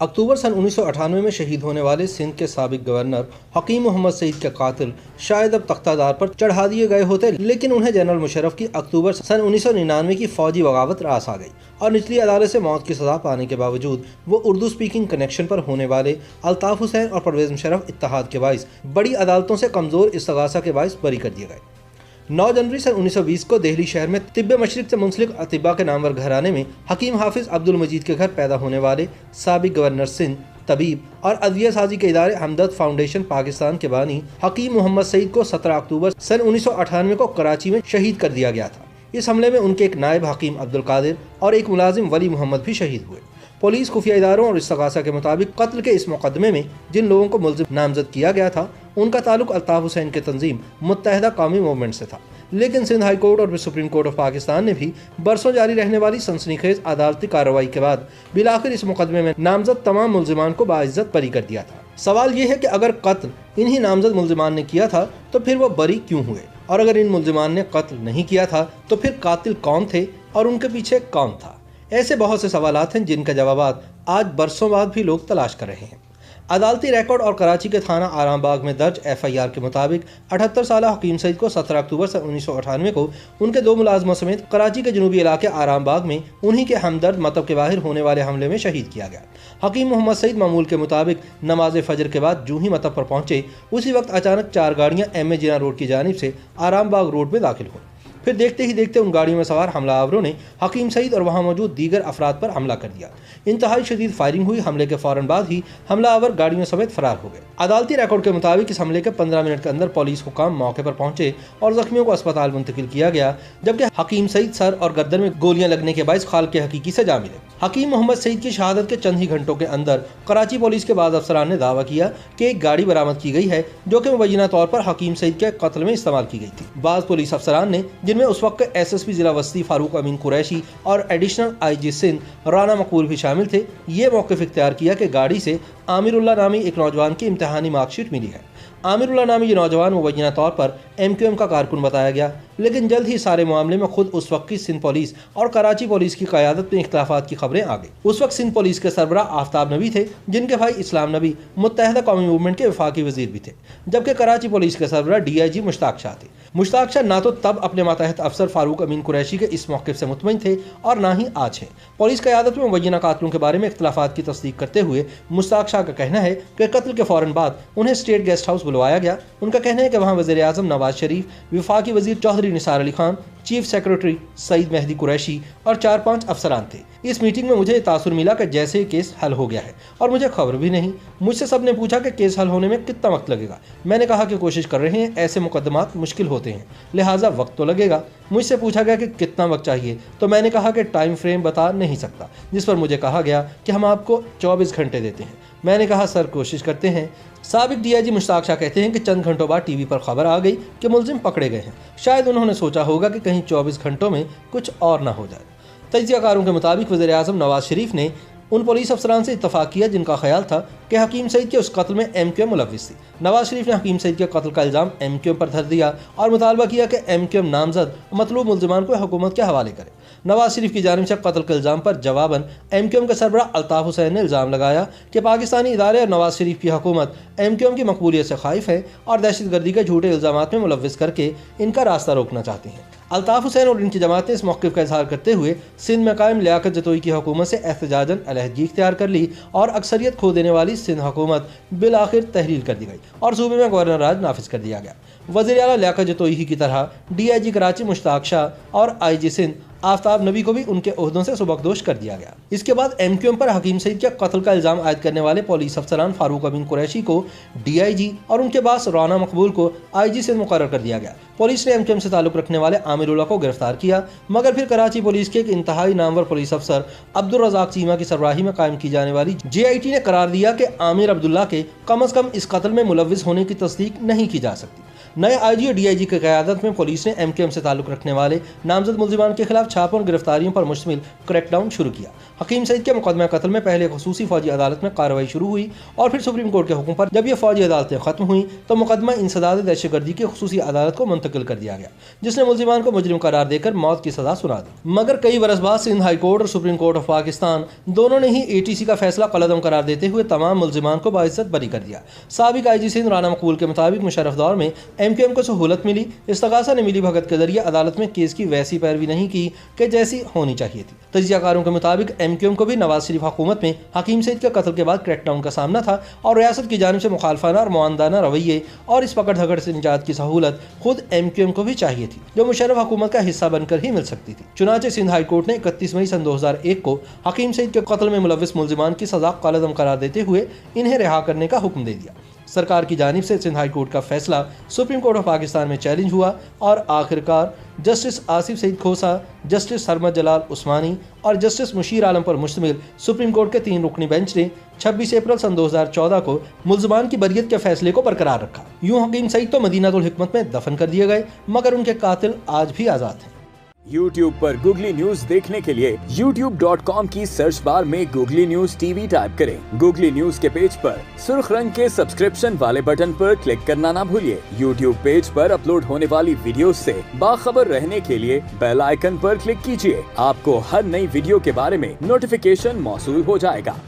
अक्टूबर सन 1998 में शहीद होने वाले सिंध के साबिक गवर्नर हकीम मोहम्मद सईद के कातिल शायद अब तख्तादार पर चढ़ा दिए गए होते, लेकिन उन्हें जनरल मुशर्रफ की अक्टूबर सन 1999 की फौजी बगावत रास आ गई और निचली अदालत से मौत की सजा पाने के बावजूद वो उर्दू स्पीकिंग कनेक्शन पर होने वाले अल्ताफ हुसैन और परवेज मुशर्रफ इत्तेहाद के बाइस बड़ी अदालतों से कमजोर इस्तगासा के बाइस बरी कर दिए गए। 9 जनवरी सन 1920 को दिल्ली शहर में तिब्बे मशरिक से मुंसलिक अतिबा के नामवर घराने में हकीम हाफिज अब्दुल मजीद के घर पैदा होने वाले साबिक गवर्नर सिंध, तबीब और अदविया साजी के इदारे हमदर्द फाउंडेशन पाकिस्तान के बानी हकीम मोहम्मद सईद को 17 अक्टूबर सन 1998 को कराची में शहीद कर दिया गया था। इस हमले में उनके एक नायब हकीम अब्दुल कादिर और एक मुलाजिम वली मोहम्मद भी शहीद हुए। पुलिस खुफिया इदारों और इस्तगासा के मुताबिक कत्ल के इस मुकदमे में जिन लोगों को मुल्जिम नामजद किया गया था उनका ताल्लुक अल्ताफ हुसैन के तंजीम मुत्तहदा कौमी मूवमेंट से था, लेकिन सिंध हाई कोर्ट और सुप्रीम कोर्ट ऑफ पाकिस्तान ने भी बरसों जारी रहने वाली सनसनीखेज अदालती कार्रवाई के बाद बिलाखिर इस मुकदमे में नामजद तमाम मुल्जिमान को बाइज्जत बरी कर दिया था। सवाल ये है कि अगर कत्ल इन्हीं नामजद मुल्जिमान ने किया था तो फिर वो बरी क्यों हुए, और अगर इन मुल्जिमान ने कत्ल नहीं किया था तो फिर कातिल कौन थे और उनके पीछे कौन था। ऐसे बहुत से सवालात हैं जिनका जवाब आज बरसों बाद भी लोग तलाश कर रहे हैं। अदालती रिकॉर्ड और कराची के थाना आरामबाग में दर्ज FIR के मुताबिक 78 साल हकीम सईद को 17 अक्टूबर सन 1998 को उनके 2 मुलाजमों समेत कराची के जनूबी इलाके आरामबाग में उन्हीं के हमदर्द मतब के बाहर होने वाले हमले में शहीद किया गया। हकीम मोहम्मद सईद मामूल के मुताबिक नमाज फजर के बाद जूं ही मतब पर पहुंचे उसी वक्त अचानक 4 गाड़ियां MA जिना रोड की जानिब से आरामबाग रोड में दाखिल हुई। फिर देखते ही देखते उन गाड़ियों में सवार हमलावरों ने हकीम सईद और वहां मौजूद दीगर अफराद पर हमला कर दिया। इंतहाई शदीद फायरिंग हुई। हमले के फौरन बाद ही हमलावर गाड़ियों समेत फरार हो गए। अदालती रिकॉर्ड के मुताबिक इस हमले के 15 मिनट के अंदर पुलिस हुकाम मौके पर पहुंचे और जख्मियों को अस्पताल मुंतकिल किया गया, जबकि हकीम सईद सर और गर्दन में गोलियां लगने के बायस खाल के हकीकी से जा मिले। हकीम मोहम्मद सईद की शहादत के चंद ही घंटों के अंदर कराची पुलिस के बाद अफसरान ने दावा किया कि एक गाड़ी बरामद की गई है जो कि मुबैना तौर पर हकीम सईद के कत्ल में इस्तेमाल की गई थी। बाज़ पुलिस अफसरान ने, जिनमें उस वक्त SSP जिला वस्ती फारूक अमीन कुरैशी और एडिशनल IG सिंध राना मकबूल भी शामिल थे, ये मौक़िफ़ इख्तियार किया कि गाड़ी से आमिरुल्लाह नामी एक नौजवान की इम्तिहानी मार्कशीट मिली है। आमिरुल्लाह नामी ये नौजवान मुबैना तौर पर MQM का कारकुन बताया गया, लेकिन जल्द ही सारे मामले में खुद उस वक्त की सिंध पुलिस और कराची पुलिस की क़यादत में इख्तिलाफात की खबरें आ गई। उस वक्त सिंध पुलिस के सरबराह आफ्ताब नबी थे, जिनके भाई इस्लाम नबी मुत्तहदा कौमी मूवमेंट के वफाकी वजीर भी थे, जबकि कराची पुलिस के सरबराह DIG मुश्ताक शाह थे। मुश्ताक शाह ना तो तब अपने मातहत अफसर फारूक अमीन कुरैशी के इस मौक़िफ़ से मुतमईन थे और ना ही आज हैं। पुलिस क़यादत में मुबैना कातलों के बारे में इख्तिलाफात की तस्दीक करते हुए मुश्ताक शाह का कहना है कि कत्ल के फौरन बाद उन्हें स्टेट गेस्ट हाउस बुलवाया गया। उनका कहना है कि वहाँ वज़ीर आज़म नवाज शरीफ, वफाकी वज़ीर चौधरी निसार अली खान, चीफ सेक्रेटरी सईद मेहदी कुरैशी और 4-5 अफसरान थे। इस मीटिंग में मुझे तासुर मिला कि जैसे केस हल हो गया है और मुझे खबर भी नहीं। मुझसे सब ने पूछा कि केस हल होने में कितना वक्त लगेगा। मैंने कहा कि कोशिश कर रहे हैं, ऐसे मुकदमात मुश्किल होते हैं, लिहाजा वक्त तो लगेगा। मुझसे पूछा गया कि कितना वक्त चाहिए, तो मैंने कहा कि टाइम फ्रेम बता नहीं सकता, जिस पर मुझे कहा गया कि हम आपको 24 घंटे देते हैं। मैंने कहा सर कोशिश करते हैं। साबिक DIG मुश्ताक शाह कहते हैं कि चंद घंटों बाद TV पर खबर आ गई कि मुलजिम पकड़े गए हैं। शायद उन्होंने सोचा होगा कि कहीं 24 घंटों में कुछ और ना हो जाए। तज्ज़ियाकारों के मुताबिक वज़ीर आज़म नवाज शरीफ ने उन पुलिस अफसरान से इत्तफाक किया जिनका ख्याल था कि हकीम सईद के उस कत्ल में MQM मुलव्विस थी। नवाज शरीफ ने हकीम सईद के कत्ल का इल्ज़ाम MQM पर धर दिया और मुतालबा किया कि MQM नामजद मतलूब मुल्जिमान को हुकूमत के हवाले करे। नवाज शरीफ की जानिब से कत्ल के इल्ज़ाम पर जवाबन MQM के सरबराह अल्ताफ हुसैन ने इल्ज़ाम लगाया कि पाकिस्तानी इदारे और नवाज शरीफ की हुकूमत MQM की मकबूलियत से खाइफ है और दहशतगर्दी के झूठे इल्ज़ामात में मुलव्विस करके इनका रास्ता रोकना चाहते हैं। अल्ताफ हुसैन और इनकी जमात ने इस मौक़िफ़ का इजहार करते हुए सिंध में कायम लियाकत जतोई की हुकूमत से एहतजाजन अलहदगी इख्तियार कर ली और अक्सरियत खो देने वाली सिंध हुकूमत बिलाखिर तहरीर कर दी गई और सूबे में गवर्नर राज नाफिज कर दिया गया। वज़ीर आला लियाकत जतोई ही की तरह DIG कराची मुश्ताक शाह और IG सिंध आफ्ताब नबी को भी उनके ओहदों से सुबकदोश कर दिया गया। इसके बाद MQM पर हकीम सईद के कत्ल का इल्ज़ाम आयद करने वाले पुलिस अफसरान फारूक अमीन कुरैशी को DIG और उनके बास राना मकबूल को IG से मुकर्रर कर दिया गया। पुलिस ने MQM से ताल्लुक़ रखने वाले आमिरुल्लाह को गिरफ्तार किया, मगर फिर कराची पुलिस के एक इंतहाई नामवर पुलिस अफसर अब्दुल रज़ाक चीमा की सरबराही में कायम की जाने वाली JIT ने करार दिया कि आमिर अब्दुल्ला के कम अज़ कम इस कत्ल में मुलव्विस होने की तस्दीक नहीं की जा सकती। नए IG और DIG की क़यादत में पुलिस ने MQM से ताल्लुक़ रखने वाले नामजद मुल्जिमान के खिलाफ छापों और गिरफ्तारियों पर मुश्तमिल क्रैकडाउन शुरू किया। हकीम सईद के मुकदमा कत्ल में पहले खुसूसी फौजी अदालत में कार्रवाई शुरू हुई और फिर सुप्रीम कोर्ट के हुक्म पर जब ये फौजी अदालतें खत्म हुई तो मुकदमा इंसदाद दहशतगर्दी की खुसूसी अदालत को मुंतकिल कर दिया गया, जिसने मुल्जिमान को मुजरिम करार देकर मौत की सजा सुना दी। मगर कई बरस बाद सिंध हाई कोर्ट और सुप्रीम कोर्ट ऑफ पाकिस्तान दोनों ने ही ATC का फैसला कलअदम करार देते हुए तमाम मुल्जिमान को बाइज्जत बरी कर दिया। साबिक IG सिंध राना मकबूल के मुताबिक मुशर्रफ दौर में MQM को सहूलत मिली। इस्तगासा ने मिली भगत के जरिए अदालत में केस की वैसी पैरवी नहीं की कि जैसी होनी चाहिए थी। तजियाकारों के मुताबिक MQM को भी नवाज शरीफ हुकूमत में हकीम सईद के कत्ल के बाद क्रैकडाउन का सामना था और रियासत की जानिब से मुखालफाना और मुआंदाना रवैये और इस पकड़ धकड़ से निजात की सहूलत खुद MQM को भी चाहिए थी, जो मुशर्रफ हुकूमत का हिस्सा बनकर ही मिल सकती थी। चुनांचे सिंध हाई कोर्ट ने 31 मई सन 2001 को हकीम सईद के कत्ल में मुलव्विस मुल्जिमान की सजा कलअदम करार देते हुए इन्हें रिहा करने का हुक्म दे दिया। सरकार की जानिब से सिंध हाई कोर्ट का फैसला सुप्रीम कोर्ट ऑफ पाकिस्तान में चैलेंज हुआ और आखिरकार जस्टिस आसिफ सईद खोसा, जस्टिस सरमद जलाल उस्मानी और जस्टिस मुशीर आलम पर मुश्तमिल सुप्रीम कोर्ट के 3 रुकनी बेंच ने 26 अप्रैल सन 2014 को मुल्जिमान की बरियत के फैसले को बरकरार रखा। यूं हकीम सईद तो मदीनातुल हिकमत में दफन कर दिए गए, मगर उनके कातिल आज भी आज़ाद हैं। YouTube पर गूगली न्यूज देखने के लिए youtube.com की सर्च बार में गूगली न्यूज TV टाइप करें। गूगली न्यूज के पेज पर सुर्ख रंग के सब्सक्रिप्शन वाले बटन पर क्लिक करना ना भूलिए। YouTube पेज पर अपलोड होने वाली वीडियोस से बाखबर रहने के लिए बेल आइकन पर क्लिक कीजिए। आपको हर नई वीडियो के बारे में नोटिफिकेशन मौसूल हो जाएगा।